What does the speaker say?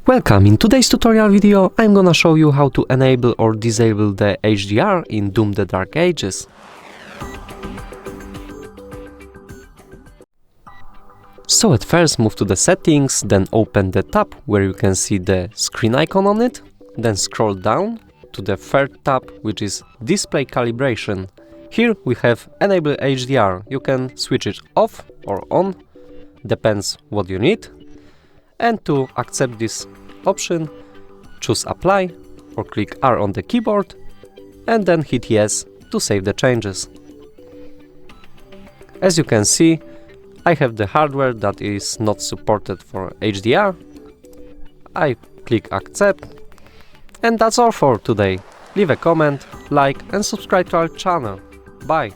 Welcome! In today's tutorial video I'm gonna show you how to enable or disable the HDR in Doom: The Dark Ages. So at first move to the settings, then open the tab where you can see the screen icon on it, then scroll down to the third tab, which is Display Calibration. Here we have Enable HDR. You can switch it off or on, depends what you need. And to accept this option, choose Apply or click R on the keyboard and then hit Yes to save the changes. As you can see, I have the hardware that is not supported for HDR. I click Accept. And that's all for today. Leave a comment, like and subscribe to our channel. Bye!